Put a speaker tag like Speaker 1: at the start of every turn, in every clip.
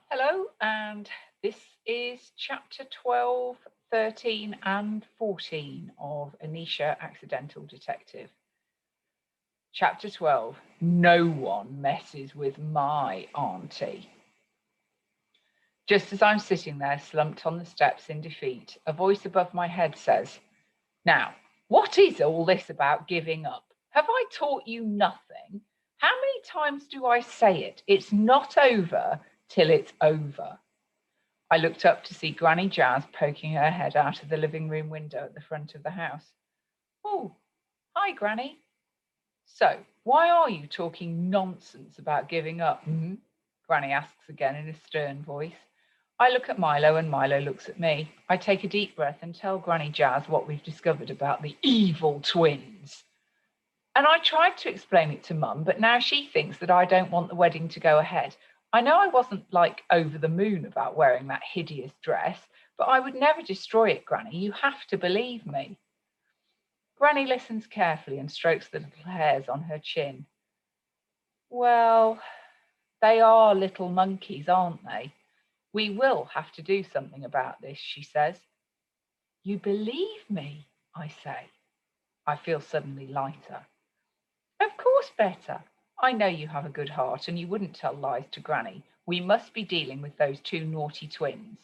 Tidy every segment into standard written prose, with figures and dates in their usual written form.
Speaker 1: Hello, and this is chapter 12, 13, and 14 of Anisha Accidental Detective. Chapter 12, No One Messes with My Auntie. Just as I'm sitting there, slumped on the steps in defeat, a voice above my head says, Now, what is all this about giving up? Have I taught you nothing? How many times do I say it? It's not over till it's over. I looked up to see Granny Jazz poking her head out of the living room window at the front of the house. Oh, hi, Granny. So, why are you talking nonsense about giving up? Granny asks again in a stern voice. I look at Milo and Milo looks at me. I take a deep breath and tell Granny Jazz what we've discovered about the evil twins. And I tried to explain it to Mum, but now she thinks that I don't want the wedding to go ahead. I know I wasn't like over the moon about wearing that hideous dress, but I would never destroy it, Granny. You have to believe me. Granny listens carefully and strokes the little hairs on her chin. Well, they are little monkeys, aren't they? We will have to do something about this, she says. You believe me, I say. I feel suddenly lighter. Of course, better. I know you have a good heart and you wouldn't tell lies to Granny. We must be dealing with those two naughty twins.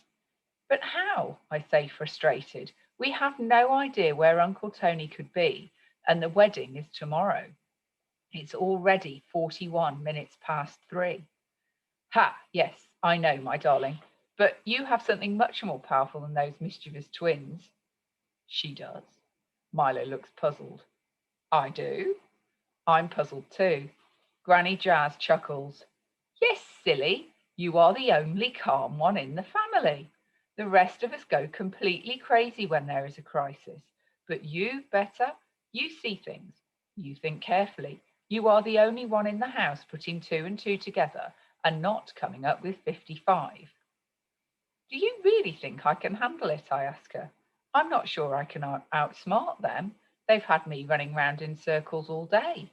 Speaker 1: But how? I say, frustrated. We have no idea where Uncle Tony could be, and the wedding is tomorrow. It's already 41 minutes past 3. Ha! Yes, I know, my darling. But you have something much more powerful than those mischievous twins. She does. Milo looks puzzled. I do. I'm puzzled too. Granny Jazz chuckles. Yes, silly, you are the only calm one in the family. The rest of us go completely crazy when there is a crisis. But you, Better, you see things. You think carefully. You are the only one in the house putting two and two together and not coming up with 55. Do you really think I can handle it? I ask her. I'm not sure I can outsmart them. They've had me running round in circles all day.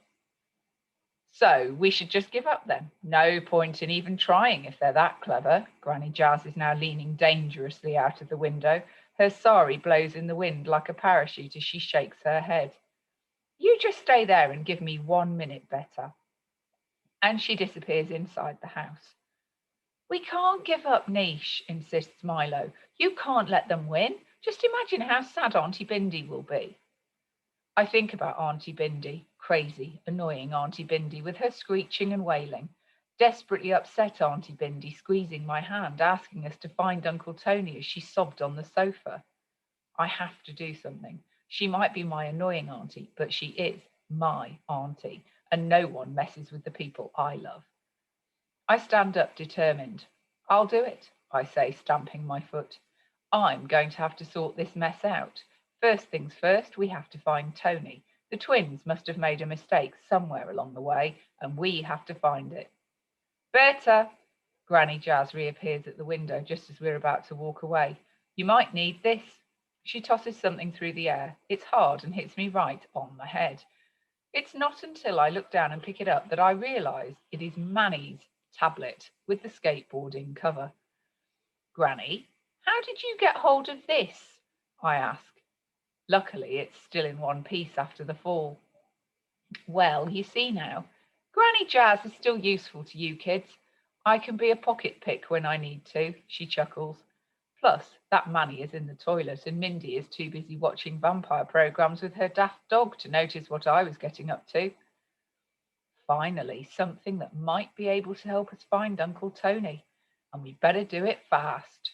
Speaker 1: So we should just give up then. No point in even trying if they're that clever. Granny Jazz is now leaning dangerously out of the window. Her sari blows in the wind like a parachute as she shakes her head. You just stay there and give me 1 minute, Better. And she disappears inside the house. We can't give up, Niche, insists Milo. You can't let them win. Just imagine how sad Auntie Bindi will be. I think about Auntie Bindi, crazy, annoying Auntie Bindi with her screeching and wailing. Desperately upset Auntie Bindi squeezing my hand, asking us to find Uncle Tony as she sobbed on the sofa. I have to do something. She might be my annoying auntie, but she is my auntie, and no one messes with the people I love. I stand up determined. I'll do it, I say, stamping my foot. I'm going to have to sort this mess out. First things first, we have to find Tony. The twins must have made a mistake somewhere along the way, and we have to find it. Berta! Granny Jazz reappears at the window just as we're about to walk away. You might need this. She tosses something through the air. It's hard and hits me right on the head. It's not until I look down and pick it up that I realise it is Manny's tablet with the skateboarding cover. Granny, how did you get hold of this? I ask. Luckily, it's still in one piece after the fall. Well, you see now, Granny Jazz is still useful to you kids. I can be a pocket pick when I need to, she chuckles. Plus, that Manny is in the toilet and Mindy is too busy watching vampire programs with her daft dog to notice what I was getting up to. Finally, something that might be able to help us find Uncle Tony, and we better do it fast.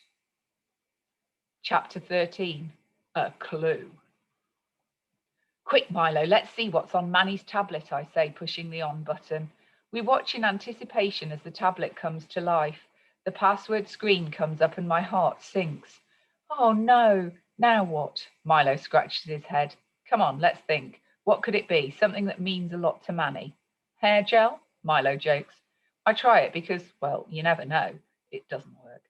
Speaker 1: Chapter 13, A Clue. Quick, Milo, let's see what's on Manny's tablet, I say, pushing the on button. We watch in anticipation as the tablet comes to life. The password screen comes up and my heart sinks. Oh no, now what? Milo scratches his head. Come on, let's think. What could it be? Something that means a lot to Manny. Hair gel? Milo jokes. I try it because, well, you never know. It doesn't work.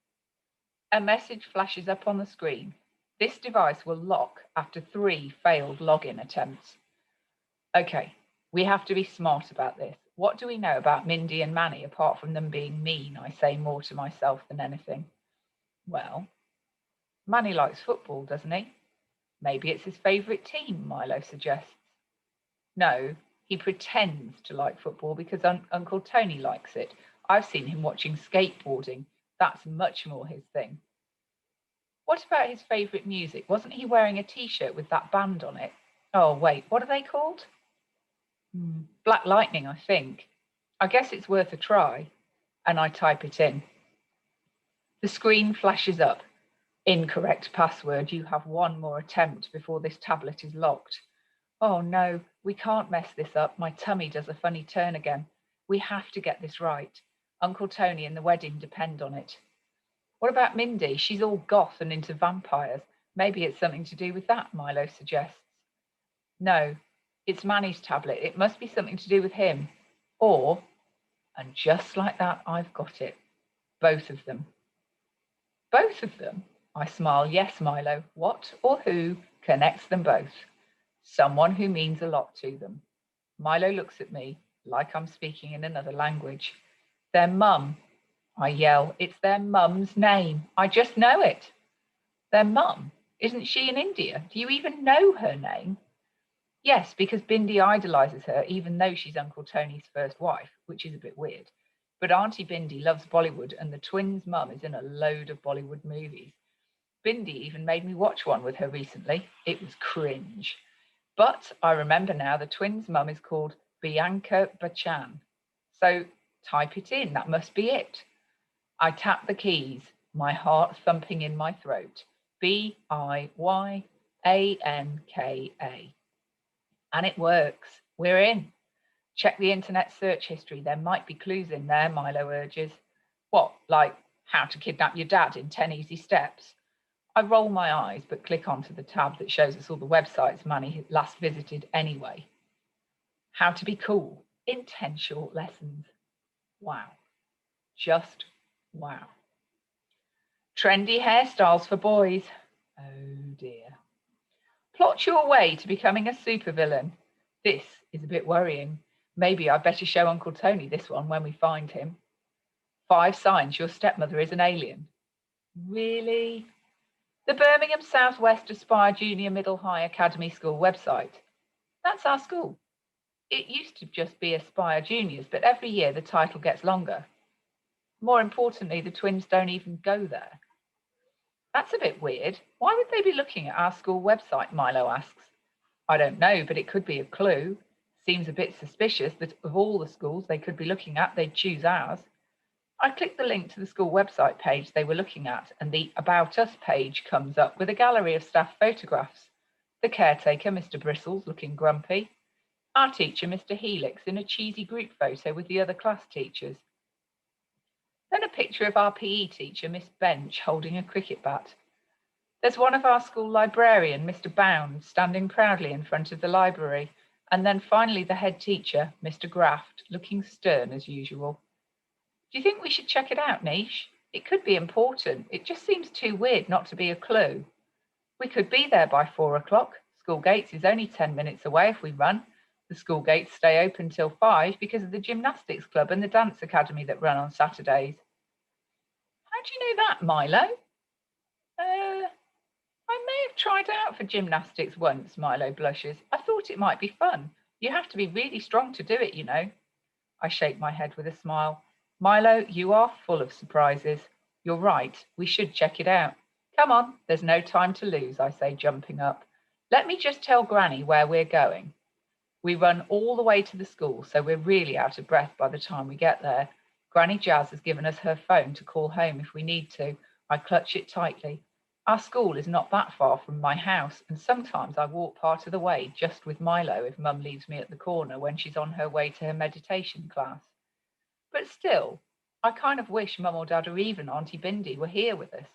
Speaker 1: A message flashes up on the screen. This device will lock after 3 failed login attempts. Okay, we have to be smart about this. What do we know about Mindy and Manny apart from them being mean? I say more to myself than anything. Well, Manny likes football, doesn't he? Maybe it's his favourite team, Milo suggests. No, he pretends to like football because Uncle Tony likes it. I've seen him watching skateboarding. That's much more his thing. What about his favourite music? Wasn't he wearing a t-shirt with that band on it? Oh, wait, what are they called? Black Lightning, I think. I guess it's worth a try. And I type it in. The screen flashes up. Incorrect password. You have one more attempt before this tablet is locked. Oh no, we can't mess this up. My tummy does a funny turn again. We have to get this right. Uncle Tony and the wedding depend on it. What about Mindy? She's all goth and into vampires. Maybe it's something to do with that, Milo suggests. No, it's Manny's tablet. It must be something to do with him. Or, and just like that, I've got it. Both of them. Both of them? I smile. Yes, Milo. What or who connects them both? Someone who means a lot to them. Milo looks at me like I'm speaking in another language. Their mum. I yell. It's their mum's name. I just know it. Their mum? Isn't she in India? Do you even know her name? Yes, because Bindi idolizes her, even though she's Uncle Tony's first wife, which is a bit weird. But Auntie Bindi loves Bollywood, and the twins' mum is in a load of Bollywood movies. Bindi even made me watch one with her recently. It was cringe. But I remember now the twins' mum is called Bianca Bachchan. So type it in, that must be it. I tap the keys, my heart thumping in my throat. Biyanka. And it works. We're in. Check the internet search history. There might be clues in there, Milo urges. What, like how to kidnap your dad in 10 easy steps? I roll my eyes, but click onto the tab that shows us all the websites Manny last visited anyway. How to be cool in 10 short lessons. Wow. Just wow. Trendy hairstyles for boys. Oh dear. Plot your way to becoming a supervillain. This is a bit worrying. Maybe I better show Uncle Tony this one when we find him. 5 signs your stepmother is an alien. Really? The Birmingham Southwest Aspire Junior Middle High Academy School website. That's our school. It used to just be Aspire Juniors, but every year the title gets longer. More importantly, the twins don't even go there. That's a bit weird. Why would they be looking at our school website? Milo asks. I don't know, but it could be a clue. Seems a bit suspicious that of all the schools they could be looking at, they'd choose ours. I click the link to the school website page they were looking at, and the About Us page comes up with a gallery of staff photographs. The caretaker, Mr. Bristles, looking grumpy. Our teacher, Mr. Helix, in a cheesy group photo with the other class teachers. Then a picture of our PE teacher, Miss Bench, holding a cricket bat. There's one of our school librarian, Mr. Bounds, standing proudly in front of the library, and then finally the head teacher, Mr. Graft, looking stern as usual. Do you think we should check it out, Nish? It could be important. It just seems too weird not to be a clue. We could be there by 4 o'clock. School gates is only 10 minutes away if we run. The school gates stay open till 5 because of the gymnastics club and the dance academy that run on Saturdays. How do you know that, Milo? I may have tried out for gymnastics once, Milo blushes. I thought it might be fun. You have to be really strong to do it, you know. I shake my head with a smile. Milo, you are full of surprises. You're right. We should check it out. Come on, there's no time to lose, I say, jumping up. Let me just tell Granny where we're going. We run all the way to the school, so we're really out of breath by the time we get there. Granny Jazz has given us her phone to call home if we need to. I clutch it tightly. Our school is not that far from my house, and sometimes I walk part of the way just with Milo if Mum leaves me at the corner when she's on her way to her meditation class. But still, I kind of wish Mum or Dad or even Auntie Bindi were here with us.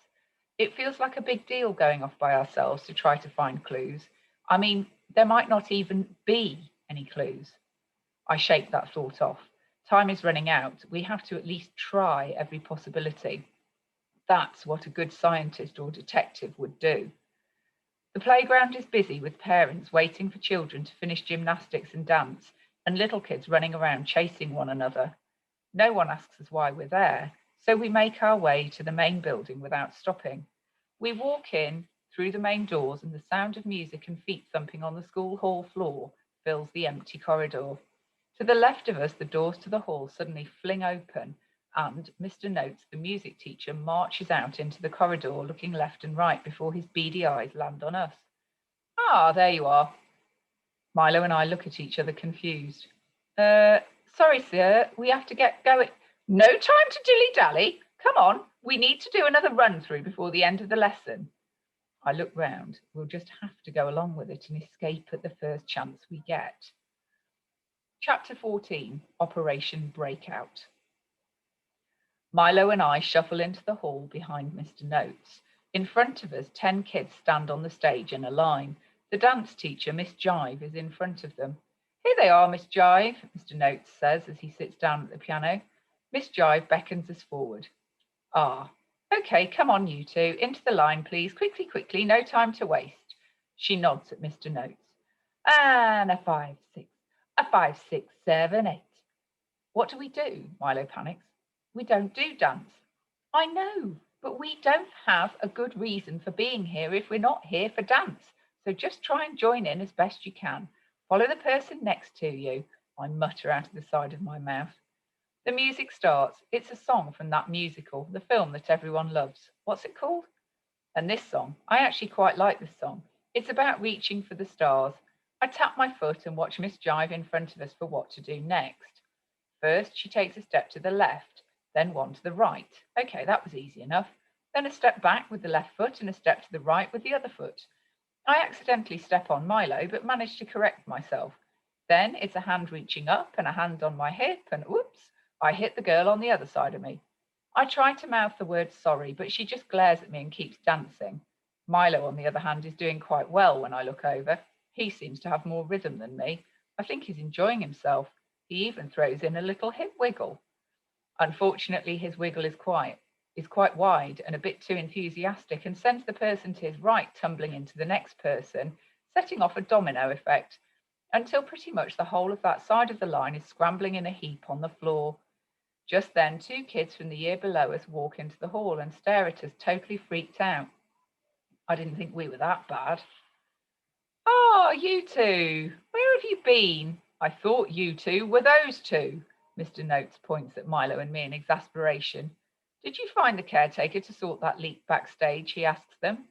Speaker 1: It feels like a big deal going off by ourselves to try to find clues. I mean, there might not even be any clues. I shake that thought off. Time is running out. We have to at least try every possibility. That's what a good scientist or detective would do. The playground is busy with parents waiting for children to finish gymnastics and dance. and little kids running around chasing one another. No one asks us why we're there, so we make our way to the main building without stopping. We walk in through the main doors, and the sound of music and feet thumping on the school hall floor fills the empty corridor. To the left of us, the doors to the hall suddenly fling open, and Mr. Notes, the music teacher, marches out into the corridor, looking left and right before his beady eyes land on us. Ah, there you are. Milo and I look at each other confused. Sorry, sir, we have to get going. No time to dilly-dally. Come on, we need to do another run-through before the end of the lesson. I look round. We'll just have to go along with it and escape at the first chance we get. Chapter 14, Operation Breakout. Milo and I shuffle into the hall behind Mr. Notes. In front of us, 10 kids stand on the stage in a line. The dance teacher, Miss Jive, is in front of them. Here they are, Miss Jive, Mr. Notes says as he sits down at the piano. Miss Jive beckons us forward. Ah, okay, come on, you two. Into the line, please. Quickly, quickly, no time to waste. She nods at Mr. Notes. And a 5, 6, a 5, 6, 7, 8. What do we do? Milo panics. We don't do dance. I know, but we don't have a good reason for being here if we're not here for dance. So just try and join in as best you can. Follow the person next to you, I mutter out of the side of my mouth. The music starts. It's a song from that musical, the film that everyone loves. What's it called? And this song, I actually quite like this song. It's about reaching for the stars. I tap my foot and watch Miss Jive in front of us for what to do next. First, she takes a step to the left, then one to the right. Okay, that was easy enough. Then a step back with the left foot and a step to the right with the other foot. I accidentally step on Milo, but manage to correct myself. Then it's a hand reaching up and a hand on my hip, and whoops, I hit the girl on the other side of me. I try to mouth the word sorry, but she just glares at me and keeps dancing. Milo, on the other hand, is doing quite well when I look over. He seems to have more rhythm than me. I think he's enjoying himself. He even throws in a little hip wiggle. Unfortunately, his wiggle is quite wide and a bit too enthusiastic and sends the person to his right tumbling into the next person, setting off a domino effect, until pretty much the whole of that side of the line is scrambling in a heap on the floor. Just then, 2 kids from the year below us walk into the hall and stare at us, totally freaked out. I didn't think we were that bad. Oh, you two, where have you been? I thought you two were those two. Mr. Notes points at Milo and me in exasperation. Did you find the caretaker to sort that leak backstage? He asks them.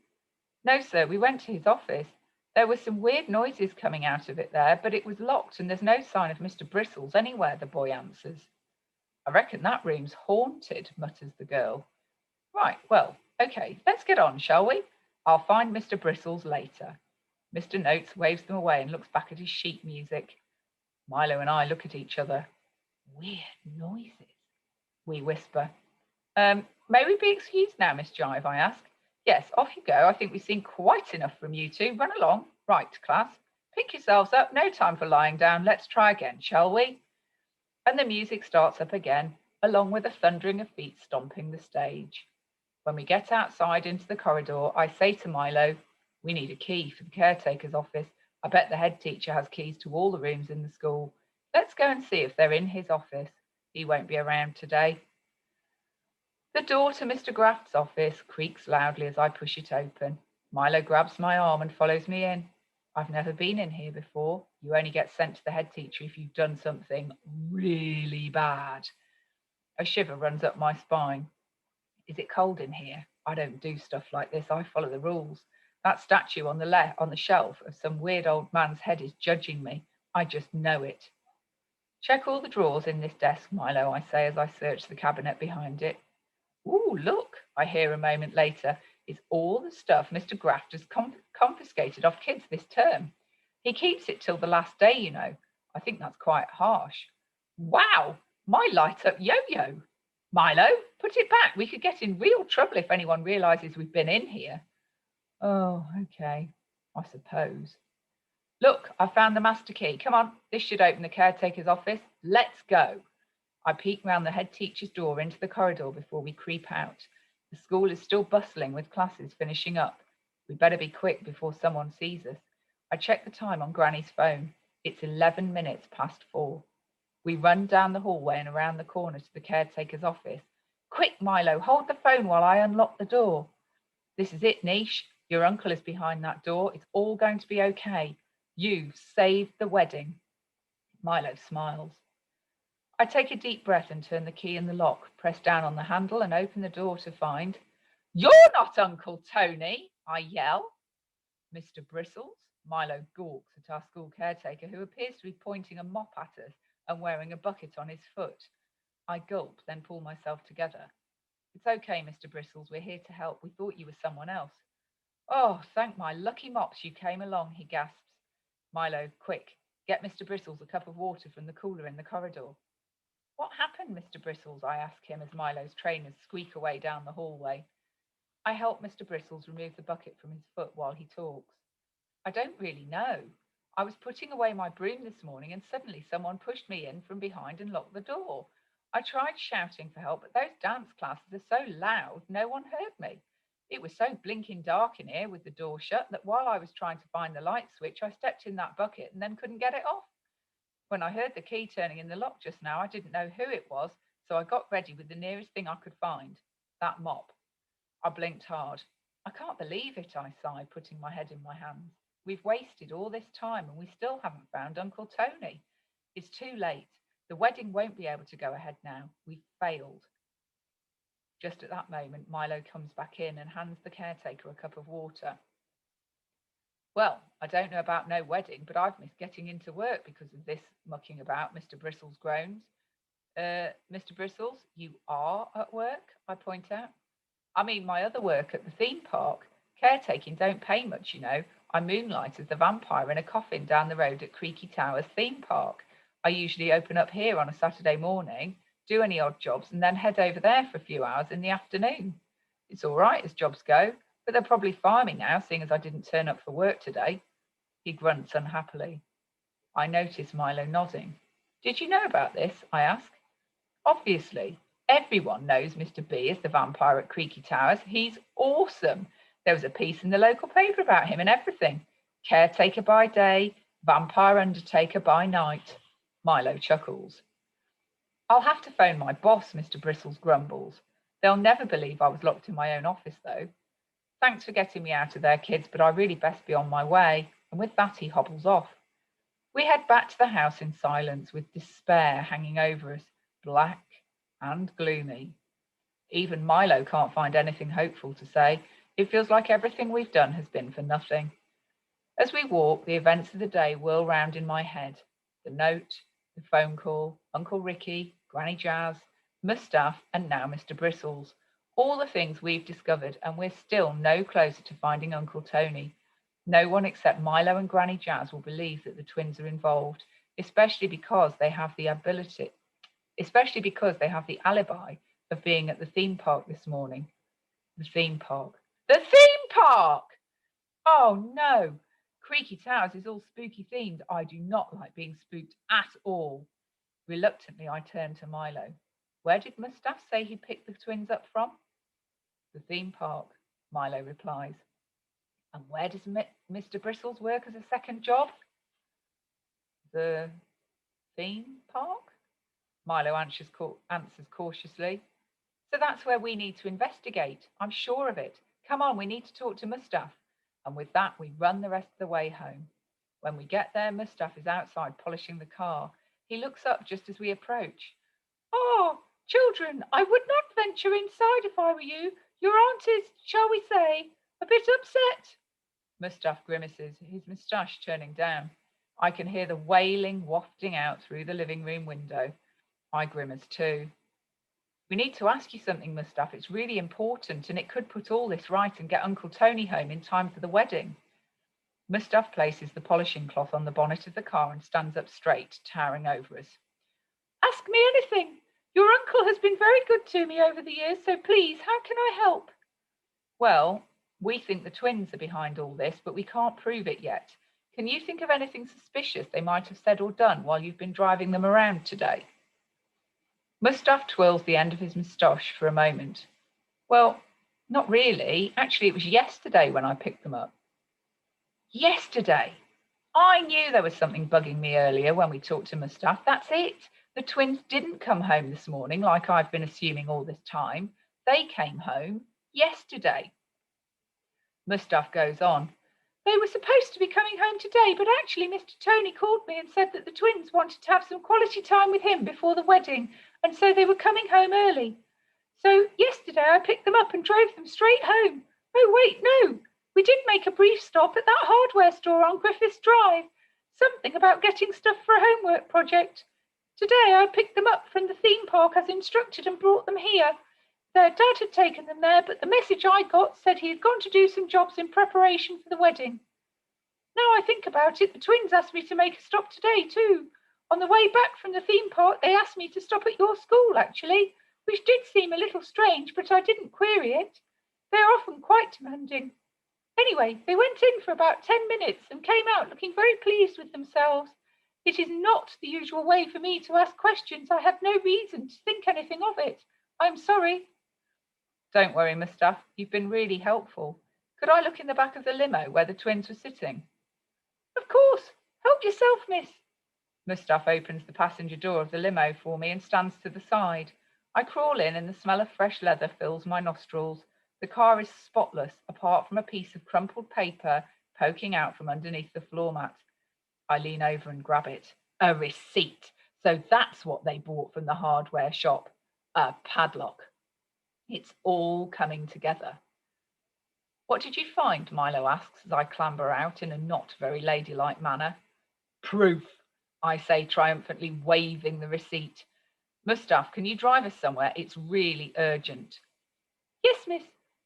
Speaker 1: No, sir, we went to his office. There were some weird noises coming out of it there, but it was locked and there's no sign of Mr. Bristles anywhere, the boy answers. I reckon that room's haunted, mutters the girl. Right, well, okay, let's get on, shall we? I'll find Mr. Bristles later. Mr. Notes waves them away and looks back at his sheet music. Milo and I look at each other. Weird noises, we whisper. May we be excused now, Miss Jive, I ask. Yes, off you go. I think we've seen quite enough from you two. Run along. Right, class. Pick yourselves up. No time for lying down. Let's try again, shall we? And the music starts up again, along with a thundering of feet stomping the stage. When we get outside into the corridor, I say to Milo, we need a key for the caretaker's office. I bet the head teacher has keys to all the rooms in the school. Let's go and see if they're in his office. He won't be around today. The door to Mr. Graft's office creaks loudly as I push it open. Milo grabs my arm and follows me in. I've never been in here before. You only get sent to the head teacher if you've done something really bad. A shiver runs up my spine. Is it cold in here? I don't do stuff like this. I follow the rules. That statue on the shelf of some weird old man's head is judging me. I just know it. Check all the drawers in this desk, Milo, I say as I search the cabinet behind it. Ooh, look, I hear a moment later. It's all the stuff Mr. Graft has confiscated off kids this term. He keeps it till the last day, you know. I think that's quite harsh. Wow, my light-up yo-yo. Milo, put it back. We could get in real trouble if anyone realises we've been in here. Oh, okay, I suppose. Look, I found the master key. Come on, this should open the caretaker's office. Let's go. I peek round the head teacher's door into the corridor before we creep out. The school is still bustling with classes finishing up. We'd better be quick before someone sees us. I check the time on Granny's phone. It's 11 minutes past 4. We run down the hallway and around the corner to the caretaker's office. Quick, Milo, hold the phone while I unlock the door. This is it, Niche. Your uncle is behind that door. It's all going to be okay. You've saved the wedding. Milo smiles. I take a deep breath and turn the key in the lock, press down on the handle and open the door to find, "You're not Uncle Tony," I yell. "Mr. Bristles?" Milo gawks at our school caretaker, who appears to be pointing a mop at us and wearing a bucket on his foot. I gulp, then pull myself together. "It's okay, Mr. Bristles. We're here to help. We thought you were someone else." "Oh, thank my lucky mops you came along," he gasps. "Milo, quick, get Mr. Bristles a cup of water from the cooler in the corridor." "What happened, Mr. Bristles?" I ask him as Milo's trainers squeak away down the hallway. I help Mr. Bristles remove the bucket from his foot while he talks. "I don't really know. I was putting away my broom this morning and suddenly someone pushed me in from behind and locked the door. I tried shouting for help, but those dance classes are so loud no one heard me. It was so blinking dark in here with the door shut that while I was trying to find the light switch, I stepped in that bucket and then couldn't get it off. When I heard the key turning in the lock just now, I didn't know who it was, so I got ready with the nearest thing I could find, that mop." I blinked hard. "I can't believe it," I sighed, putting my head in my hands. "We've wasted all this time and we still haven't found Uncle Tony. It's too late. The wedding won't be able to go ahead now. We've failed." Just at that moment, Milo comes back in and hands the caretaker a cup of water. "Well, I don't know about no wedding, but I've missed getting into work because of this mucking about," Mr. Bristles groans. Mr. Bristles, you are at work?" I point out. "I mean my other work at the theme park. Caretaking don't pay much, you know. I moonlight as the vampire in a coffin down the road at Creaky Towers theme park. I usually open up here on a Saturday morning, do any odd jobs, and then head over there for a few hours in the afternoon. It's all right as jobs go, but they'll probably fire me now, seeing as I didn't turn up for work today." He grunts unhappily. I notice Milo nodding. "Did you know about this?" I ask. "Obviously. Everyone knows Mr. B is the vampire at Creaky Towers. He's awesome. There was a piece in the local paper about him and everything. Caretaker by day, vampire undertaker by night." Milo chuckles. "I'll have to phone my boss," Mr. Bristles grumbles. "They'll never believe I was locked in my own office, though. Thanks for getting me out of there, kids, but I really best be on my way." And with that, he hobbles off. We head back to the house in silence, with despair hanging over us, black and gloomy. Even Milo can't find anything hopeful to say. It feels like everything we've done has been for nothing. As we walk, the events of the day whirl round in my head. The note, the phone call, Uncle Ricky, Granny Jazz, Mustaf, and now Mr. Bristles. All the things we've discovered, and we're still no closer to finding Uncle Tony. No one except Milo and Granny Jazz will believe that the twins are involved, especially because they have the alibi of being at the theme park this morning. The theme park. The theme park! Oh no! Creaky Towers is all spooky themed. I do not like being spooked at all. Reluctantly, I turn to Milo. "Where did Mustaf say he picked the twins up from?" "The theme park," Milo replies. "And where does Mr. Bristles work as a second job?" "The theme park?" Milo answers cautiously. "So that's where we need to investigate. I'm sure of it. Come on, we need to talk to Mustaf." And with that, we run the rest of the way home. When we get there, Mustaf is outside polishing the car. He looks up just as we approach. "Oh, children, I would not venture inside if I were you. Your aunt is, shall we say, a bit upset." Mustaf grimaces, his moustache turning down. I can hear the wailing wafting out through the living room window. I grimace too. "We need to ask you something, Mustaf. It's really important, and it could put all this right and get Uncle Tony home in time for the wedding." Mustaf places the polishing cloth on the bonnet of the car and stands up straight, towering over us. "Ask me anything. Your uncle has been very good to me over the years, so please, how can I help?" "Well, we think the twins are behind all this, but we can't prove it yet. Can you think of anything suspicious they might have said or done while you've been driving them around today?" Mustaf twirls the end of his moustache for a moment. "Well, not really. Actually, it was yesterday when I picked them up." "Yesterday? I knew there was something bugging me earlier when we talked to Mustaf. That's it. The twins didn't come home this morning like I've been assuming all this time. They came home yesterday. Mustaf goes on. They were supposed to be coming home today, but actually Mr. Tony called me and said that the twins wanted to have some quality time with him before the wedding, and so they were coming home early. So yesterday I picked them up and drove them straight home. Oh, wait, no. We did make a brief stop at that hardware store on Griffiths Drive. Something about getting stuff for a homework project. Today I picked them up from the theme park as instructed and brought them here. Their dad had taken them there, but the message I got said he had gone to do some jobs in preparation for the wedding. Now I think about it, the twins asked me to make a stop today too. On the way back from the theme park, they asked me to stop at your school, actually, which did seem a little strange, but I didn't query it. They are often quite demanding. Anyway, they went in for about 10 minutes and came out looking very pleased with themselves. It is not the usual way for me to ask questions. I had no reason to think anything of it. I'm sorry. Don't worry, Mustaf. You've been really helpful. Could I look in the back of the limo where the twins were sitting? Of course. Help yourself, miss. Mustaf opens the passenger door of the limo for me and stands to the side. I crawl in and the smell of fresh leather fills my nostrils. The car is spotless, apart from a piece of crumpled paper poking out from underneath the floor mat. I lean over and grab it. A receipt. So that's what they bought from the hardware shop. A padlock. It's all coming together. What did you find? Milo asks as I clamber out in a not very ladylike manner. Proof, I say triumphantly, waving the receipt. Mustaf, can you drive us somewhere? It's really urgent. Yes, miss.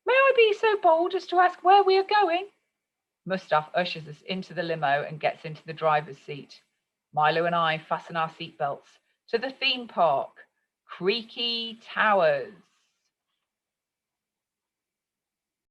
Speaker 1: May I be so bold as to ask where we are going? Mustaf ushers us into the limo and gets into the driver's seat. Milo and I fasten our seatbelts. To the theme park. Creaky Towers.